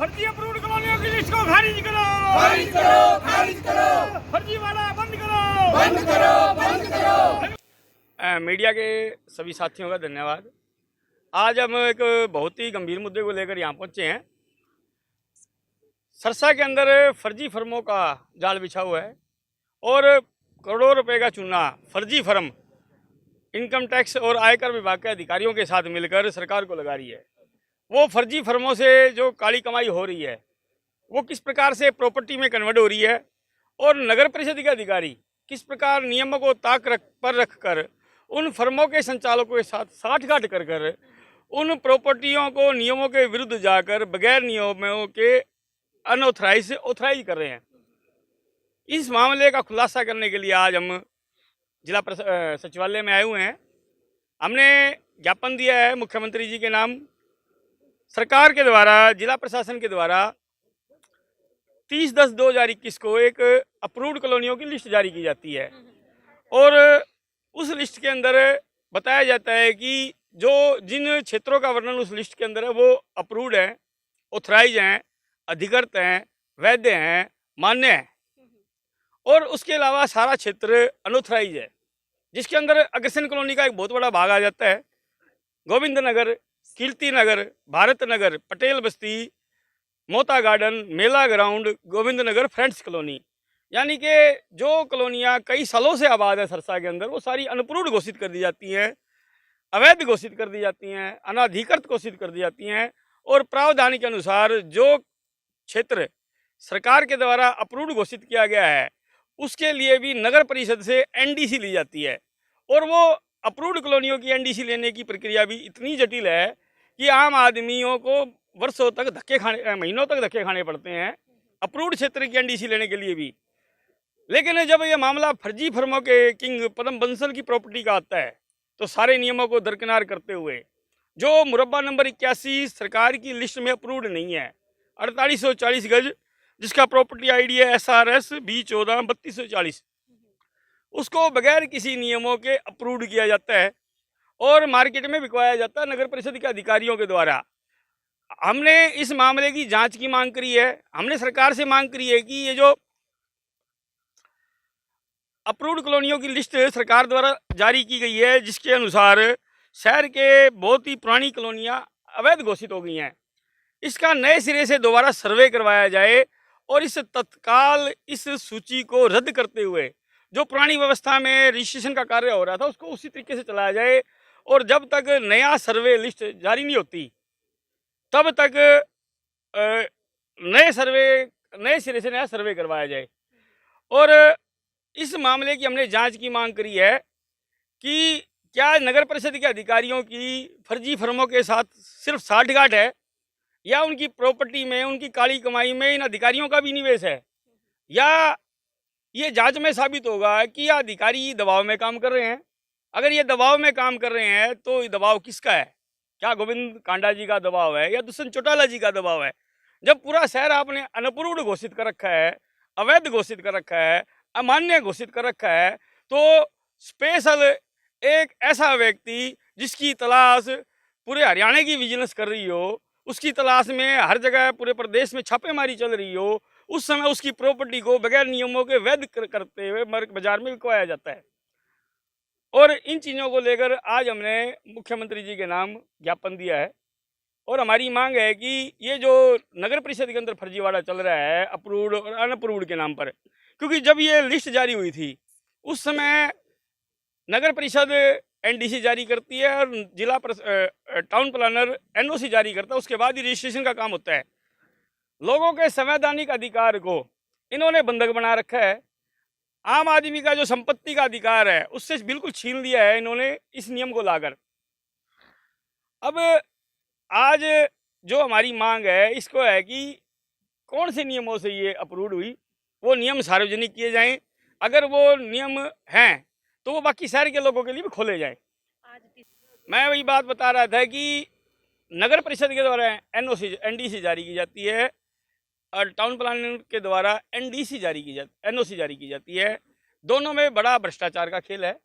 फर्जी अप्रूव्ड कॉलोनियों की लिस्ट को खारिज करो, खारिज करो, खारिज करो, फर्जी वाला बंद करो, बंद करो, बंद करो। मीडिया के सभी साथियों का धन्यवाद। आज हम एक बहुत ही गंभीर मुद्दे को लेकर यहाँ पहुँचे हैं। सरसा के अंदर फर्जी फर्मों का जाल बिछा हुआ है और करोड़ों रुपए का चूना फर्जी फर्म इनकम टैक्स और आयकर विभाग के अधिकारियों के साथ मिलकर सरकार को लगा रही है। वो फर्जी फर्मों से जो काली कमाई हो रही है वो किस प्रकार से प्रॉपर्टी में कन्वर्ट हो रही है और नगर परिषद के अधिकारी किस प्रकार नियमों को पर रख कर उन फर्मों के संचालकों के साथ साठगांठ कर कर उन प्रॉपर्टियों को नियमों के विरुद्ध जाकर बगैर नियमों के अनऑथराइज ऑथराइज कर रहे हैं। इस मामले का खुलासा करने के लिए आज हम जिला सचिवालय में आए हुए हैं। हमने ज्ञापन दिया है मुख्यमंत्री जी के नाम। सरकार के द्वारा जिला प्रशासन के द्वारा 30/10/2021 को एक अप्रूव्ड कॉलोनियों की लिस्ट जारी की जाती है और उस लिस्ट के अंदर बताया जाता है कि जो जिन क्षेत्रों का वर्णन उस लिस्ट के अंदर है वो अप्रूव्ड हैं, ऑथराइज हैं, अधिकृत हैं, वैध हैं, मान्य हैं और उसके अलावा सारा क्षेत्र अनऑथराइज है, जिसके अंदर अग्रसेन कॉलोनी का एक बहुत बड़ा भाग आ जाता है। गोविंद नगर, कीर्ति नगर, भारत नगर, पटेल बस्ती, मोता गार्डन, मेला ground, Govind Nagar, friends colony, यानी कि जो कॉलोनियाँ कई सालों से आबाद है सरसा के अंदर वो सारी अनअप्रूव्ड घोषित कर दी जाती हैं, अवैध घोषित कर दी जाती हैं, अनाधिकृत घोषित कर दी जाती हैं और प्रावधान के अनुसार जो क्षेत्र सरकार के द्वारा अप्रूव्ड घोषित किया गया है उसके लिए भी नगर परिषद से एनडीसी ली जाती है और वो अप्रूव्ड कॉलोनियों की एनडीसी लेने की प्रक्रिया भी इतनी जटिल है कि आम आदमियों को वर्षों तक महीनों तक धक्के खाने पड़ते हैं अप्रूव्ड क्षेत्र की एनडीसी लेने के लिए भी। लेकिन जब यह मामला फर्जी फर्मों के किंग पद्म बंसल की प्रॉपर्टी का आता है तो सारे नियमों को दरकिनार करते हुए जो मुरब्बा नंबर 81 सरकार की लिस्ट में अप्रूव्ड नहीं है, 4840 गज, जिसका प्रॉपर्टी आईडी है SRS B14 3240, उसको बगैर किसी नियमों के अप्रूव्ड किया जाता है और मार्केट में बिकवाया जाता है नगर परिषद के अधिकारियों के द्वारा। हमने इस मामले की जांच की मांग करी है। हमने सरकार से मांग करी है कि ये जो अप्रूव्ड कॉलोनियों की लिस्ट सरकार द्वारा जारी की गई है जिसके अनुसार शहर के बहुत ही पुरानी कॉलोनियाँ अवैध घोषित हो गई हैं, इसका नए सिरे से दोबारा सर्वे करवाया जाए और इस तत्काल इस सूची को रद्द करते हुए जो पुरानी व्यवस्था में रजिस्ट्रेशन का कार्य हो रहा था उसको उसी तरीके से चलाया जाए और जब तक नया सर्वे लिस्ट जारी नहीं होती तब तक नए सिरे से नया सर्वे करवाया जाए। और इस मामले की हमने जांच की मांग करी है कि क्या नगर परिषद के अधिकारियों की फर्जी फर्मों के साथ सिर्फ साठगांठ है या उनकी प्रॉपर्टी में उनकी काली कमाई में इन अधिकारियों का भी निवेश है, या ये जांच में साबित होगा कि यह अधिकारी दबाव में काम कर रहे हैं। अगर ये दबाव में काम कर रहे हैं तो ये दबाव किसका है? क्या गोविंद कांडा जी का दबाव है या दुष्यंत चौटाला जी का दबाव है? जब पूरा शहर आपने अनअप्रूव्ड घोषित कर रखा है, अवैध घोषित कर रखा है, अमान्य घोषित कर रखा है, तो स्पेशल एक ऐसा व्यक्ति जिसकी तलाश पूरे हरियाणा की विजिलेंस कर रही हो, उसकी तलाश में हर जगह पूरे प्रदेश में छापेमारी चल रही हो, उस समय उसकी प्रॉपर्टी को बगैर नियमों के वैध करते हुए बाजार में बिकवाया जाता है। और इन चीज़ों को लेकर आज हमने मुख्यमंत्री जी के नाम ज्ञापन दिया है और हमारी मांग है कि ये जो नगर परिषद के अंदर फर्जीवाड़ा चल रहा है अप्रूव्ड और अनअप्रूव्ड के नाम पर, क्योंकि जब ये लिस्ट जारी हुई थी उस समय नगर परिषद एनडीसी जारी करती है और जिला टाउन प्लानर एनओसी जारी करता है, उसके बाद ही रजिस्ट्रेशन का काम होता है। लोगों के संवैधानिक अधिकार को इन्होंने बंधक बना रखा है। आम आदमी का जो संपत्ति का अधिकार है उससे बिल्कुल छीन लिया है इन्होंने इस नियम को लाकर। अब आज जो हमारी मांग है इसको है कि कौन से नियमों से ये अप्रूव्ड हुई, वो नियम सार्वजनिक किए जाएं। अगर वो नियम हैं तो वो बाकी शहर के लोगों के लिए भी खोले जाएं। मैं वही बात बता रहा था कि नगर परिषद के द्वारा एनडीसी जारी की जाती है और टाउन प्लानिंग के द्वारा एनओसी जारी की जाती है। दोनों में बड़ा भ्रष्टाचार का खेल है।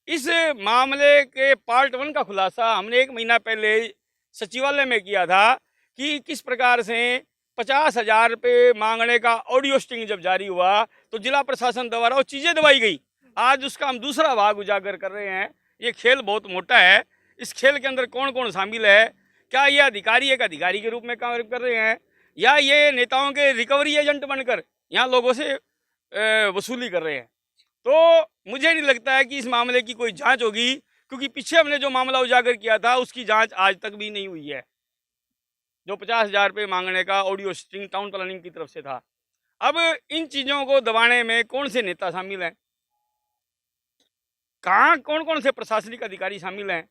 इस मामले के पार्ट 1 का खुलासा हमने 1 महीना पहले सचिवालय में किया था कि किस प्रकार से 50,000 रुपये मांगने का ऑडियो स्टिंग जब जारी हुआ तो जिला प्रशासन द्वारा वो चीज़ें दबाई गई। आज उसका हम दूसरा भाग उजागर कर रहे हैं। ये खेल बहुत मोटा है। इस खेल के अंदर कौन कौन शामिल है? क्या ये अधिकारी एक अधिकारी के रूप में काम कर रहे हैं, या ये नेताओं के रिकवरी एजेंट बनकर यहाँ लोगों से वसूली कर रहे हैं? तो मुझे नहीं लगता है कि इस मामले की कोई जांच होगी, क्योंकि पीछे हमने जो मामला उजागर किया था उसकी जांच आज तक भी नहीं हुई है, जो 50,000 रुपये मांगने का ऑडियो स्ट्रिंग टाउन प्लानिंग की तरफ से था। अब इन चीज़ों को दबाने में कौन से नेता शामिल हैं, कहाँ कौन कौन से प्रशासनिक अधिकारी शामिल हैं,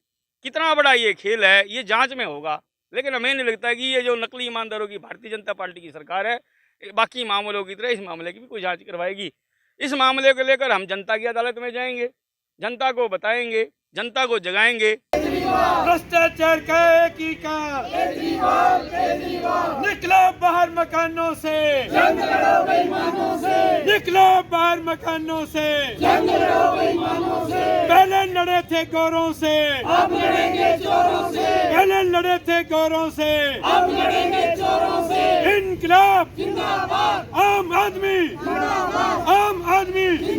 कितना बड़ा ये खेल है, ये जांच में होगा। लेकिन हमें नहीं लगता कि ये जो नकली ईमानदारों की भारतीय जनता पार्टी की सरकार है, बाकी मामलों की तरह इस मामले की भी कोई जांच करवाएगी। इस मामले को लेकर हम जनता की अदालत में जाएंगे, जनता को बताएंगे, जनता को जगाएंगे। भ्रष्टाचार का एक ही काम, निकलो बाहर मकानों से, निकलो बाहर मकानों से, पहले लड़े थे गोरों से, अब लड़ेंगे चोरों से, पहले लड़े थे गोरों से, अब लड़ेंगे चोरों से। इनकलाब जिंदाबाद, आम आदमी, जिंदाबाद। आम आदमी।